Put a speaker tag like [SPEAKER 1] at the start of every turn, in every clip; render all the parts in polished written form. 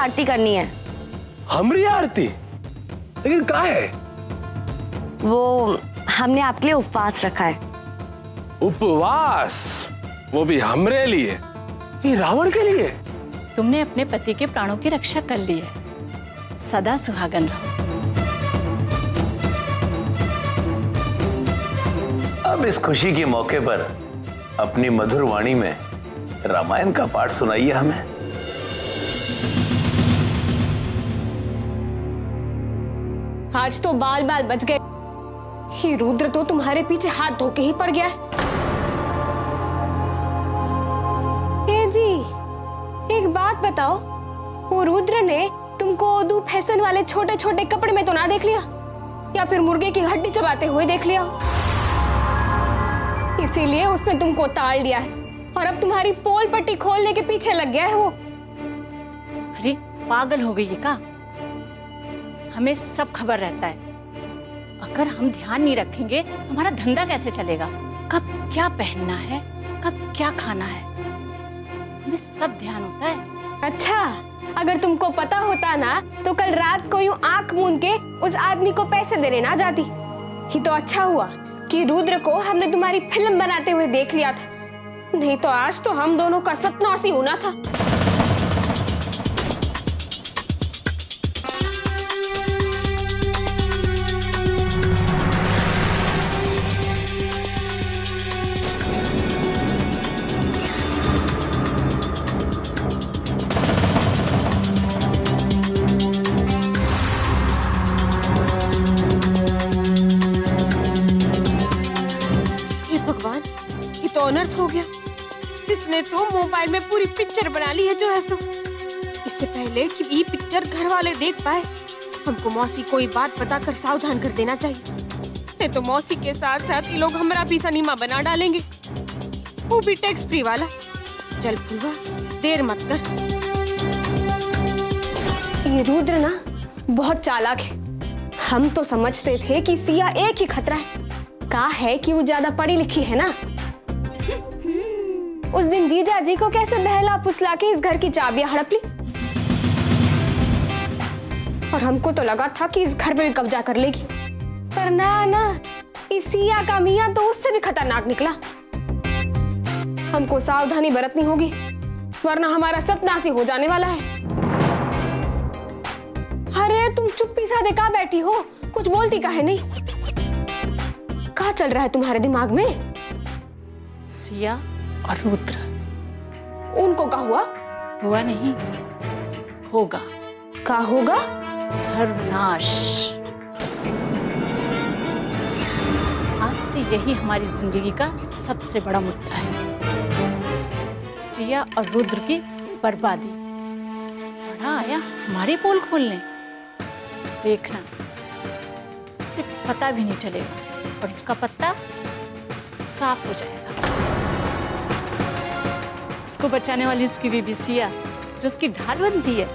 [SPEAKER 1] आरती करनी है।
[SPEAKER 2] हमरी आरती? लेकिन क्या है?
[SPEAKER 1] वो हमने आपके लिए उपवास रखा है।
[SPEAKER 2] उपवास? वो भी हमरे लिए? ये रावण के लिए?
[SPEAKER 3] तुमने अपने पति के प्राणों की रक्षा कर ली है, सदा सुहागन रहो।
[SPEAKER 4] अब इस खुशी के मौके पर अपनी मधुर वाणी में रामायण का पाठ सुनाइए हमें।
[SPEAKER 5] आज तो बाल बाल बच गए। ये रुद्र तो तुम्हारे पीछे हाथ धो के ही पड़ गया है। ए जी, एक बात बताओ, वो रुद्र ने तुमको उर्दू फैशन वाले छोटे छोटे कपड़े में तो ना देख लिया, या फिर मुर्गे की हड्डी चबाते हुए देख लिया? इसीलिए उसने तुमको ताड़ लिया है और अब तुम्हारी पोल पट्टी खोलने के पीछे लग गया है वो।
[SPEAKER 3] अरे पागल हो गई है का? हमें सब खबर रहता है। अगर हम ध्यान नहीं रखेंगे तो हमारा धंधा कैसे चलेगा? कब क्या पहनना है, कब क्या खाना है, हमें सब ध्यान होता है।
[SPEAKER 5] अच्छा, अगर तुमको पता होता ना तो कल रात को यूं आंख मूंद के उस आदमी को पैसे देने ना जाती। ही तो अच्छा हुआ कि रुद्र को हमने तुम्हारी फिल्म बनाते हुए देख लिया था, नहीं तो आज तो हम दोनों का सत्यानाश ही होना था। अनर्थ हो गया। इसने तो मोबाइल में पूरी पिक्चर बना ली है जो है सो। इससे पहले कि ये पिक्चर घर वाले देख पाए, हमको मौसी को ये बात बताकर सावधान कर देना चाहिए। नहीं तो मौसी के साथ साथ ये लोग हमारा भी सनीमा बना डालेंगे, वो भी टैक्स फ्री वाला। चल फुलवा, देर मत कर। ये रुद्र ना बहुत चालाक है। हम तो समझते थे कि सिया एक ही खतरा है, का है कि वो ज्यादा पढ़ी लिखी है ना। उस दिन जीजा जी को कैसे बहला फुसला के इस घर की चाबियां हड़प ली, और हमको तो लगा था कि इस घर पे भी कब्जा कर लेगी, पर ना, इस सिया का मियां तो उससे भी खतरनाक निकला। हमको सावधानी बरतनी होगी, वरना हमारा सत्यानाश हो जाने वाला है। अरे तुम चुप्पी साधे कहाँ बैठी हो, कुछ बोलती काहे नहीं? कहाँ चल रहा है तुम्हारे दिमाग में?
[SPEAKER 3] सिया और रुद्र।
[SPEAKER 5] उनको क्या हुआ?
[SPEAKER 3] हुआ नहीं, होगा।
[SPEAKER 5] क्या होगा?
[SPEAKER 3] सर्वनाश। आज से यही हमारी जिंदगी का सबसे बड़ा मुद्दा है, सिया और रुद्र की बर्बादी। बड़ा आया हमारे पोल खोलने, देखना उसे पता भी नहीं चलेगा और उसका पत्ता साफ हो जाएगा। उसको बचाने वाली उसकी बीबी सिया, जो उसकी ढाल बनती है,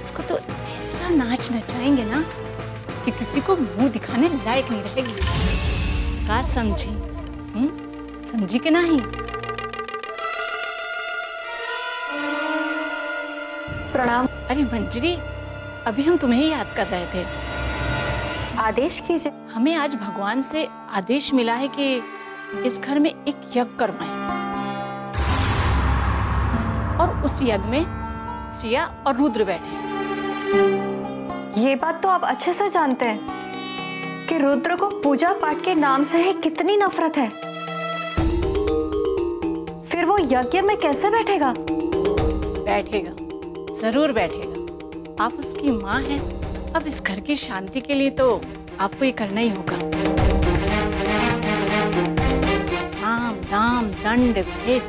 [SPEAKER 3] उसको तो ऐसा नाच नचाएंगे ना कि किसी को मुंह दिखाने लायक नहीं रहेगी। का समझी? समझी कि नहीं?
[SPEAKER 1] प्रणाम।
[SPEAKER 3] अरे मंजरी, अभी हम तुम्हें ही याद कर रहे थे।
[SPEAKER 1] आदेश कीजिए।
[SPEAKER 3] हमें आज भगवान से आदेश मिला है कि इस घर में एक यज्ञ करवाएं, और उस यज्ञ में सिया और रुद्र बैठे।
[SPEAKER 1] ये बात तो आप अच्छे से जानते हैं कि रुद्र को पूजा पाठ के नाम से ही कितनी नफरत है, फिर वो यज्ञ में कैसे बैठेगा?
[SPEAKER 3] बैठेगा, जरूर बैठेगा। आप उसकी माँ हैं। अब इस घर की शांति के लिए तो आपको ये करना ही होगा। साम दाम दंड भेद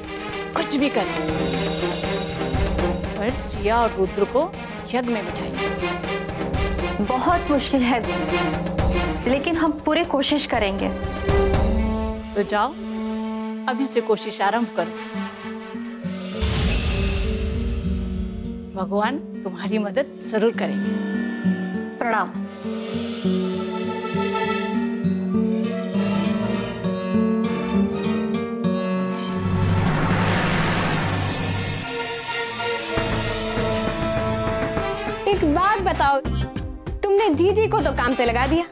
[SPEAKER 3] कुछ भी करें, पर सिया और रुद्र को यज्ञ में बिठाइए।
[SPEAKER 1] बहुत मुश्किल है, लेकिन हम पूरी कोशिश करेंगे।
[SPEAKER 3] तो जाओ, अभी से कोशिश आरंभ करो। भगवान तुम्हारी मदद जरूर करेंगे।
[SPEAKER 1] प्रणाम।
[SPEAKER 5] एक बात बताओ, तुमने जीजी को तो काम पे लगा दिया,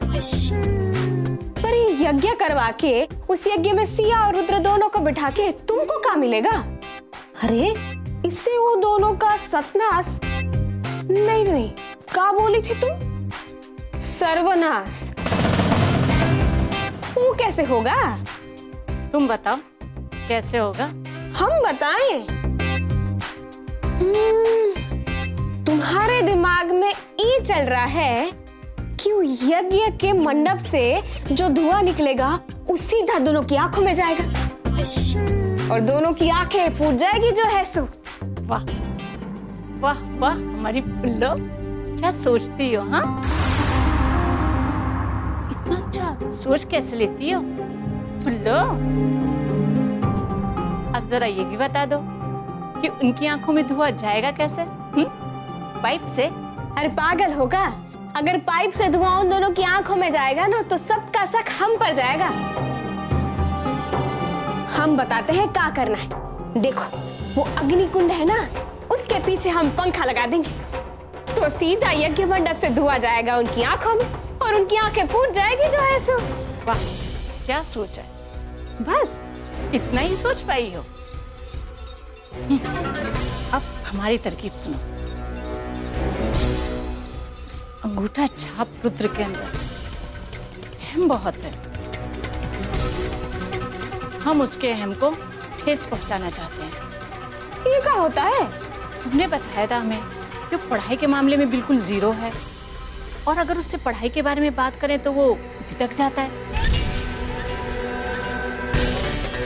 [SPEAKER 5] पर ये यज्ञ करवा के उस यज्ञ में सिया और रुद्र दोनों को बिठा के तुमको क्या मिलेगा? अरे इससे वो दोनों का सत्यानाश, नहीं, क्या बोली थी तुम? सर्वनाश। वो कैसे होगा?
[SPEAKER 3] तुम बताओ कैसे होगा?
[SPEAKER 5] हम बताएं? तुम्हारे दिमाग में ये चल रहा है कि यज्ञ के मंडप से जो धुआं निकलेगा वो सीधा दोनों की आंखों में जाएगा और दोनों की आंखें फूट जाएगी जो है सो।
[SPEAKER 3] वाह वाह वाह, हमारी पुल्लो क्या सोचती हो? हाँ, इतना अच्छा सोच कैसे लेती हो पुल्लो? अब जरा ये भी बता दो कि उनकी आंखों में धुआं जाएगा कैसे? पाइप से?
[SPEAKER 5] अरे पागल होगा, अगर पाइप से धुआं उन दोनों की आंखों में जाएगा ना तो सबका शक हम पर जाएगा। हम बताते हैं क्या करना है। देखो वो अग्निकुंड है ना, उसके पीछे हम पंखा लगा देंगे तो सीधा यज्ञ मंडप से धुआं जाएगा उनकी आंखों में और उनकी आंखें फूट जाएगी जो है सो।
[SPEAKER 3] वाह, क्या सोच है, बस इतना ही सोच पाई हो? अब हमारी तरकीब सुनो। उस अंगूठा छाप रुद्र के अंदर अहम बहुत है, हम उसके अहम को ठेस पहुंचाना चाहते हैं।
[SPEAKER 5] ये क्या होता है?
[SPEAKER 3] तुमने बताया था हमें कि वो पढ़ाई के मामले में बिल्कुल जीरो है और अगर उससे पढ़ाई के बारे में बात करें तो वो भटक जाता है।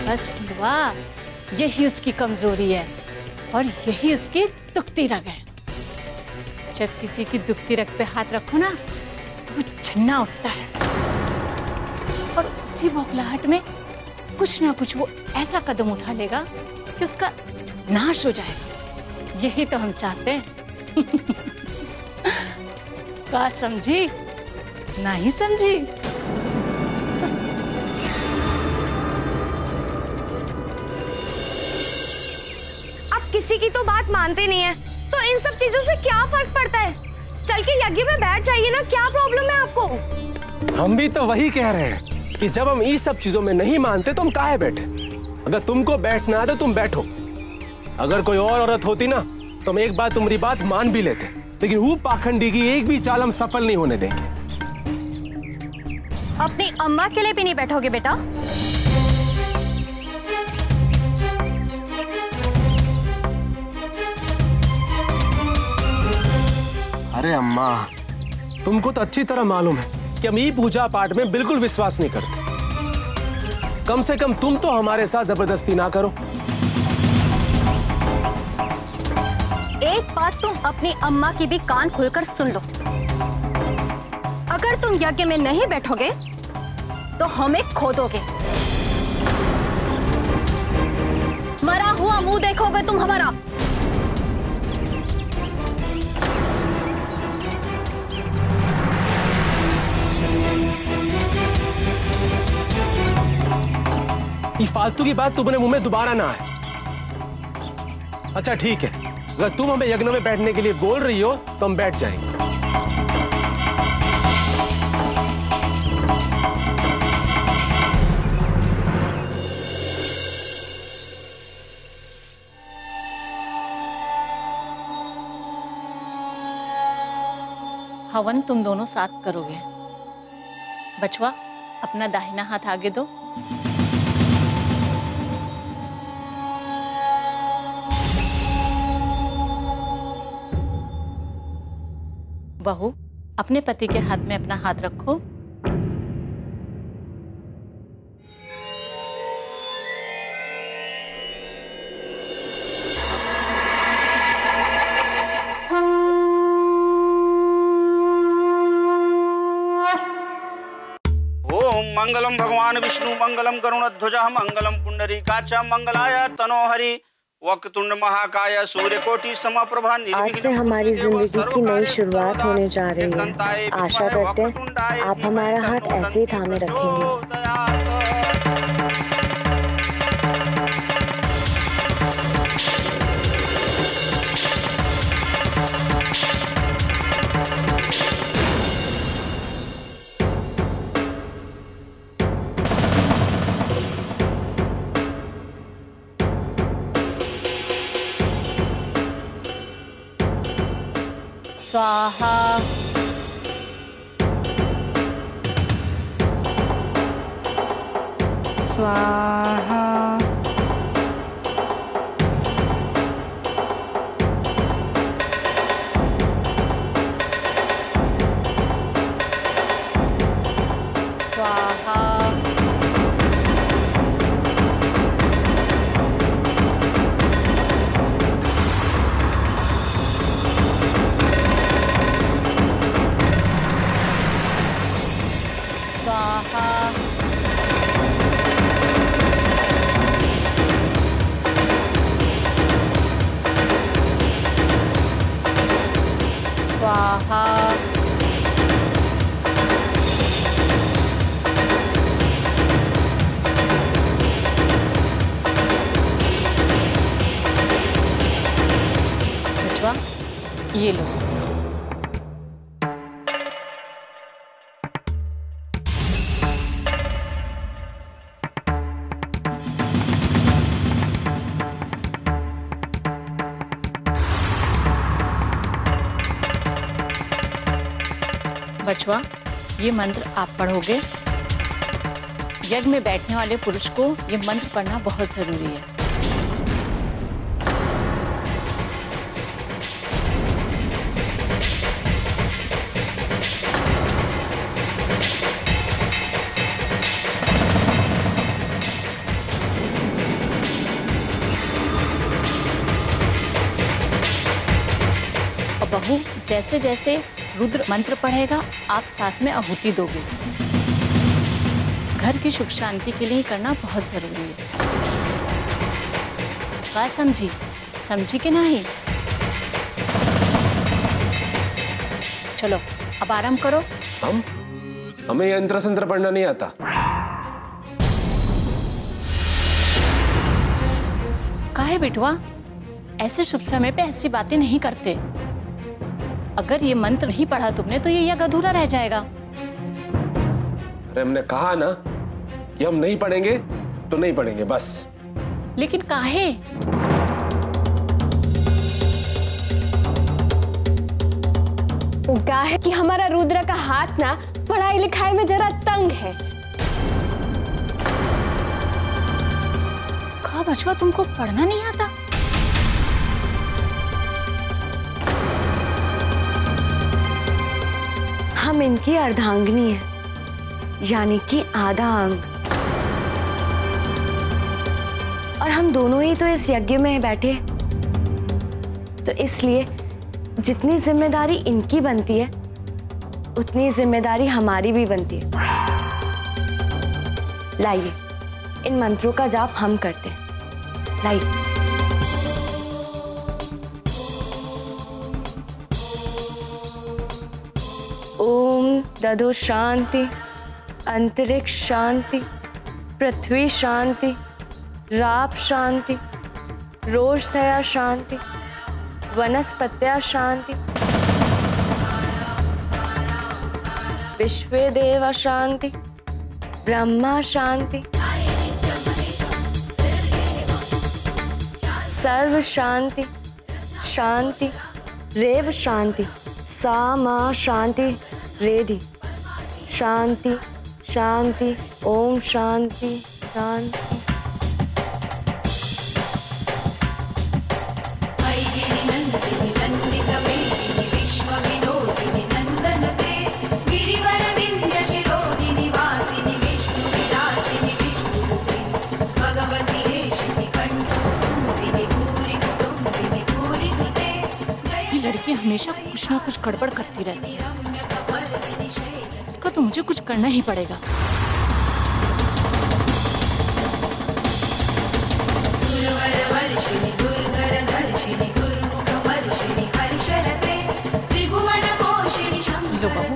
[SPEAKER 3] बस वाह, यही उसकी कमजोरी है और यही उसकी दुखती रग है। जब किसी की दुखती रग पे हाथ रखो ना तो वो झन्ना उठता है और उसी बौखलाहट में कुछ ना कुछ वो ऐसा कदम उठा लेगा कि उसका नाश हो जाएगा। यही तो हम चाहते हैं। क्या समझी? नहीं समझी?
[SPEAKER 1] आप किसी की तो बात मानते नहीं है, तो इन सब चीजों से क्या फर्क पड़ता है? चल के यज्ञ में बैठ जाइए ना, क्या प्रॉब्लम है आपको?
[SPEAKER 2] हम भी तो वही कह रहे हैं कि जब हम इस सब चीजों में नहीं मानते तो हम काहे बैठे? अगर तुमको बैठना है तो तुम बैठो। अगर कोई और औरत होती ना तो हम एक बार तुम्हारी बात मान भी लेते, लेकिन वो पाखंडी की एक भी चाल हम सफल नहीं होने देंगे।
[SPEAKER 1] अपनी अम्मा के लिए भी नहीं बैठोगे बेटा?
[SPEAKER 2] अरे अम्मा, तुमको तो अच्छी तरह मालूम है कि हम ये पूजा पाठ में बिल्कुल विश्वास नहीं करते। कम से कम तुम तो हमारे साथ जबरदस्ती ना करो।
[SPEAKER 1] एक बात तुम अपनी अम्मा की भी कान खोलकर सुन लो, अगर तुम यज्ञ में नहीं बैठोगे तो हमें खो दोगे। मरा हुआ मुंह देखोगे तुम हमारा।
[SPEAKER 2] ये फालतू की बात तुम्हारे मुंह में दोबारा ना आए। अच्छा ठीक है, अगर तुम हमें यज्ञ में बैठने के लिए बोल रही हो तो हम बैठ जाएंगे।
[SPEAKER 3] हवन तुम दोनों साथ करोगे। बचवा, अपना दाहिना हाथ आगे दो। बहू, अपने पति के हाथ में अपना हाथ रखो।
[SPEAKER 6] मंगलम भगवान विष्णु मंगलम गरुणध्वज मंगलम पुंडरीकाक्ष मंगलाय तनोहरि वक्रतुंड महाकाय सूर्यकोटि समप्रभा।
[SPEAKER 7] आज से हमारी जिंदगी की नई शुरुआत होने जा रही है। आशा करते हैं आप हमारा हाथ ऐसे ही थामे रखेंगे।
[SPEAKER 3] स्वाहा।
[SPEAKER 1] स्वाहा।
[SPEAKER 3] स्वाहा। स्वाहा। स्वाहा। बचवा, ये लो। बचवा, ये मंत्र आप पढ़ोगे। यज्ञ में बैठने वाले पुरुष को ये मंत्र पढ़ना बहुत जरूरी है। और बहू, जैसे जैसे रुद्र मंत्र पढ़ेगा आप साथ में आहुति दोगे। घर की सुख शांति के लिए करना बहुत जरूरी है। बात समझी? समझी कि नहीं? चलो अब आराम करो।
[SPEAKER 2] हमें यंत्र संत्र पढ़ना नहीं आता।
[SPEAKER 3] काहे बिटवा, ऐसे शुभ समय पे ऐसी बातें नहीं करते। अगर ये मंत्र नहीं पढ़ा तुमने तो ये यज्ञ अधूरा रह जाएगा।
[SPEAKER 2] अरे हमने कहा ना कि हम नहीं पढ़ेंगे तो नहीं पढ़ेंगे, बस।
[SPEAKER 3] लेकिन काहे?
[SPEAKER 1] क्या है कि हमारा रुद्र का हाथ ना पढ़ाई लिखाई में जरा तंग है।
[SPEAKER 3] कहा बचवा, तुमको पढ़ना नहीं आता?
[SPEAKER 1] हम इनकी अर्धांगिनी है, यानी कि आधा अंग। और हम दोनों ही तो इस यज्ञ में बैठे, तो इसलिए जितनी जिम्मेदारी इनकी बनती है उतनी जिम्मेदारी हमारी भी बनती है। लाइए, इन मंत्रों का जाप हम करते हैं। लाइए। ओम दधो शांति, अंतरिक्ष शांति, पृथ्वी शांति, राप शांति, रोषया शांति, वनस्पत्या शांति, विश्वे देवा शांति, ब्रह्मा शांति, सर्व शांति, शांति रेव शांति, सा मा शांति रेधि, शांति शांति, ओम शांति शांति।
[SPEAKER 3] लड़की हमेशा कुछ ना कुछ गड़बड़ करती रहती है। इसका तो मुझे कुछ करना ही पड़ेगा। लो बहू,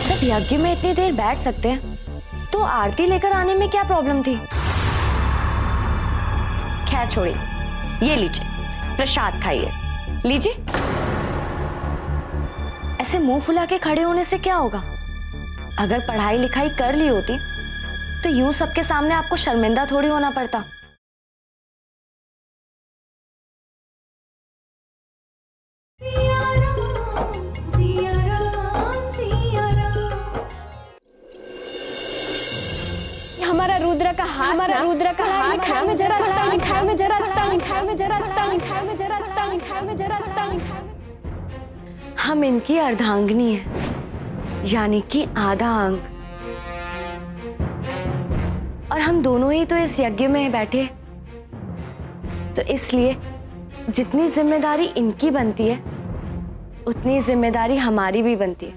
[SPEAKER 1] जब यज्ञ में इतनी देर बैठ सकते हैं तो आरती लेकर आने में क्या प्रॉब्लम थी? खैर छोड़िए, ये लीजिए प्रसाद खाइए, लीजिए। ऐसे मुंह फुला के खड़े होने से क्या होगा? अगर पढ़ाई लिखाई कर ली होती तो यूं सबके सामने आपको शर्मिंदा थोड़ी होना पड़ता।
[SPEAKER 7] हमारा रुद्र का हाथ, हमारा रुद्र का हाथ लिखाई में जरा लिखाई में जरा लिखाई में जरा लिखाई में जरा लिखाई में जरा।
[SPEAKER 1] हम इनकी अर्धांगिनी है, यानी कि आधा अंग, और हम दोनों ही तो इस यज्ञ में बैठे, तो इसलिए जितनी जिम्मेदारी इनकी बनती है उतनी जिम्मेदारी हमारी भी बनती है।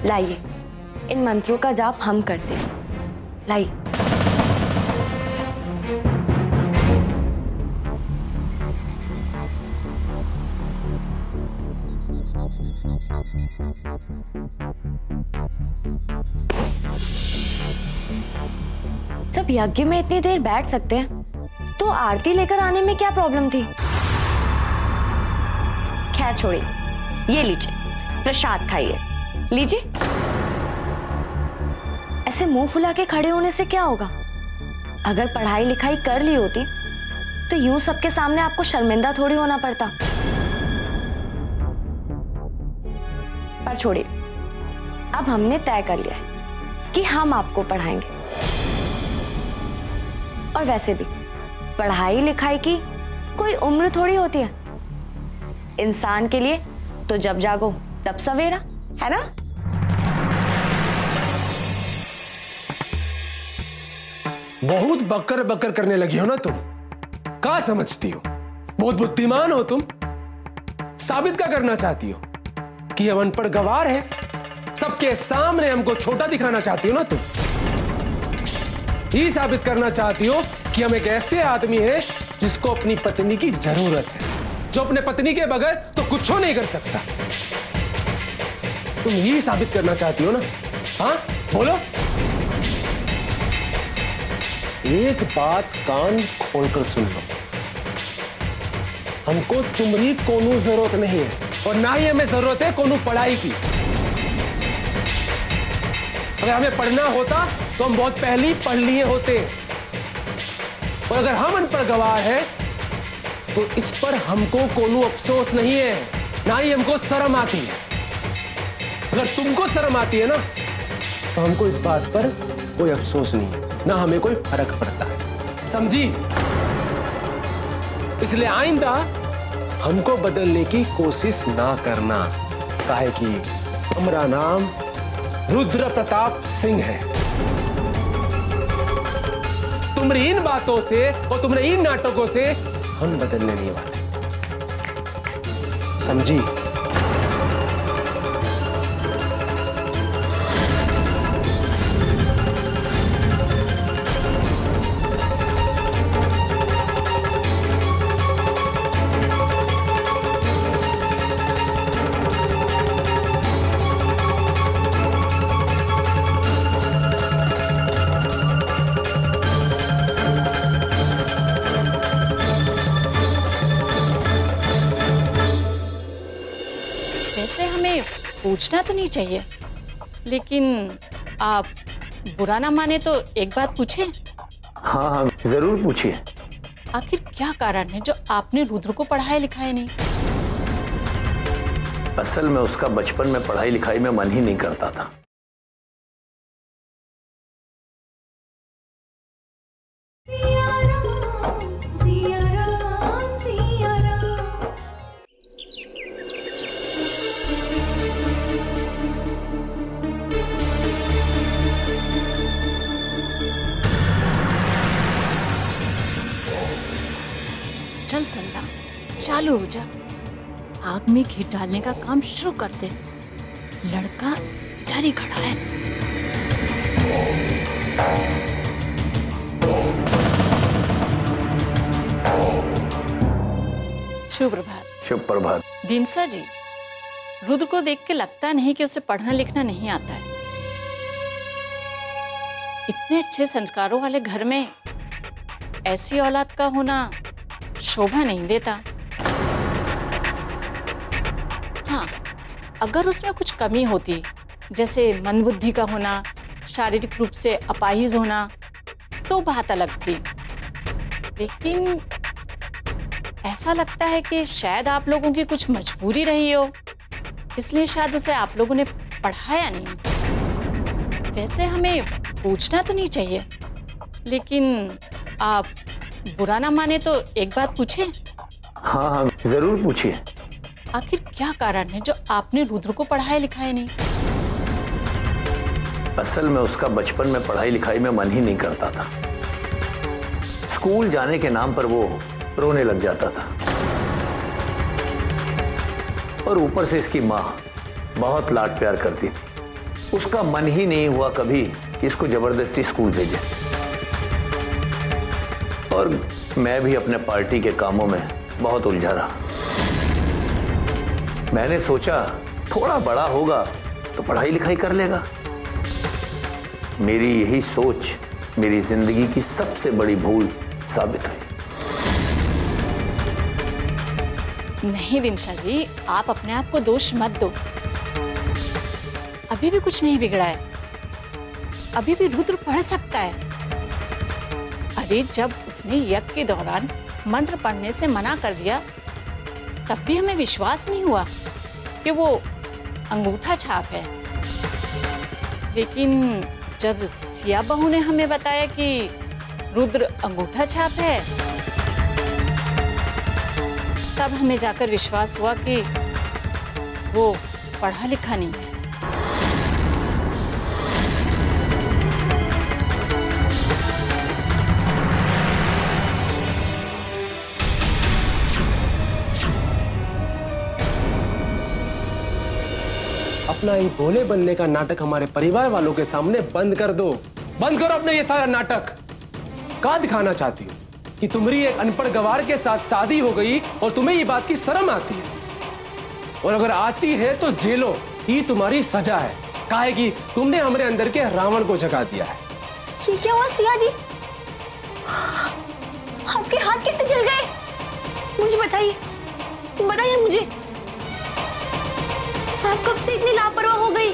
[SPEAKER 1] लाइए, इन मंत्रों का जाप हम करते हैं, लाइए। जब यज्ञ में इतनी देर बैठ सकते हैं तो आरती लेकर आने में क्या प्रॉब्लम थी? खैर छोड़िए, ये लीजिए प्रसाद खाइए, लीजिए। ऐसे मुंह फुला के खड़े होने से क्या होगा? अगर पढ़ाई लिखाई कर ली होती तो यूं सबके सामने आपको शर्मिंदा थोड़ी होना पड़ता। पर छोड़िए, अब हमने तय कर लिया है कि हम आपको पढ़ाएंगे। और वैसे भी पढ़ाई लिखाई की कोई उम्र थोड़ी होती है। इंसान के लिए तो जब जागो तब सवेरा, है ना?
[SPEAKER 2] बहुत बकर बकर करने लगी हो ना तुम। क्या समझती हो? बहुत बुद्धिमान हो तुम। साबित क्या करना चाहती हो कि हम अनपढ़ गवार है? सबके सामने हमको छोटा दिखाना चाहती हो ना तुम? ये साबित करना चाहती हो कि हम एक ऐसे आदमी हैं जिसको अपनी पत्नी की जरूरत है, जो अपने पत्नी के बगैर तो कुछ नहीं कर सकता। तुम ये साबित करना चाहती हो ना? हाँ बोलो। एक बात कान खोलकर सुन लो, हमको तुम्हारी कोनो जरूरत नहीं है और ना ही हमें जरूरत है कोनो पढ़ाई की। अगर हमें पढ़ना होता तो हम बहुत पहले ही पढ़ लिए होते, और अगर हम अनपढ़ गवार हैं तो इस पर हमको कोनो अफसोस नहीं है, ना ही हमको शर्म आती है। अगर तुमको शर्म आती है ना तो हमको इस बात पर कोई अफसोस नहीं है, ना हमें कोई फर्क पड़ता है, समझी? इसलिए आइंदा हमको बदलने की कोशिश ना करना, काहे कि हमारा नाम रुद्र प्रताप सिंह है। तुम्हारी इन बातों से और तुम्हारे इन नाटकों से हम बदलने नहीं वाले, समझी?
[SPEAKER 3] वैसे हमें पूछना तो नहीं चाहिए, लेकिन आप बुरा ना माने तो एक बात पूछें?
[SPEAKER 4] हाँ हाँ जरूर पूछिए।
[SPEAKER 3] आखिर क्या कारण है जो आपने रुद्र को पढ़ाया लिखाया नहीं?
[SPEAKER 4] असल में उसका बचपन में पढ़ाई लिखाई में मन ही नहीं करता था।
[SPEAKER 3] चालू हो जा। आग में घी डालने का काम शुरू कर दे। लड़का इधर ही खड़ा है। शुभ प्रभात।
[SPEAKER 4] शुभ प्रभात।
[SPEAKER 3] दिनसा जी, रुद्र को देख के लगता नहीं कि उसे पढ़ना लिखना नहीं आता है। इतने अच्छे संस्कारों वाले घर में ऐसी औलाद का होना शोभा नहीं देता। हाँ, अगर उसमें कुछ कमी होती, जैसे मंदबुद्धि का होना, शारीरिक रूप से अपाहिज होना, तो बात अलग थी। लेकिन ऐसा लगता है कि शायद आप लोगों की कुछ मजबूरी रही हो, इसलिए शायद उसे आप लोगों ने पढ़ाया नहीं। वैसे हमें पूछना तो नहीं चाहिए, लेकिन आप बुरा ना माने तो एक बात पूछें?
[SPEAKER 4] हाँ हाँ, जरूर पूछिए।
[SPEAKER 3] आखिर क्या कारण है जो आपने रुद्र को पढ़ाया लिखाया नहीं?
[SPEAKER 4] असल में उसका बचपन में पढ़ाई लिखाई में मन ही नहीं करता था। स्कूल जाने के नाम पर वो रोने लग जाता था, और ऊपर से इसकी माँ बहुत लाड प्यार करती थी। उसका मन ही नहीं हुआ कभी कि इसको जबरदस्ती स्कूल भेजे। और मैं भी अपने पार्टी के कामों में बहुत उलझा रहा। मैंने सोचा थोड़ा बड़ा होगा तो पढ़ाई लिखाई कर लेगा। मेरी यही सोच मेरी जिंदगी की सबसे बड़ी भूल साबित हुई।
[SPEAKER 3] नहीं दिनशा जी, आप अपने आप को दोष मत दो। अभी भी कुछ नहीं बिगड़ा है। अभी भी रुद्र पढ़ सकता है। अरे जब उसने यज्ञ के दौरान मंत्र पढ़ने से मना कर दिया, तब भी हमें विश्वास नहीं हुआ कि वो अंगूठा छाप है। लेकिन जब सिया बहू ने हमें बताया कि रुद्र अंगूठा छाप है, तब हमें जाकर विश्वास हुआ कि वो पढ़ा लिखा नहीं है।
[SPEAKER 2] अपना ये भोले बनने का नाटक हमारे परिवार वालों के सामने बंद कर दो। बंद करो अपने ये सारा नाटक। क्या दिखाना चाहती हो कि तुम्हारी एक अनपढ़ गवार के साथ शादी हो गई और तुम्हें ये बात की शर्म आती है? और अगर आती है तो जेलो ही तुम्हारी सजा है। काहे कि तुमने हमारे अंदर के रावण को जगा दिया है।
[SPEAKER 5] ये क्या हुआ सिया दी? आपके हाथ कैसे जल गए? मुझे बताइए मुझे। आप कब से इतनी लापरवाह हो गई?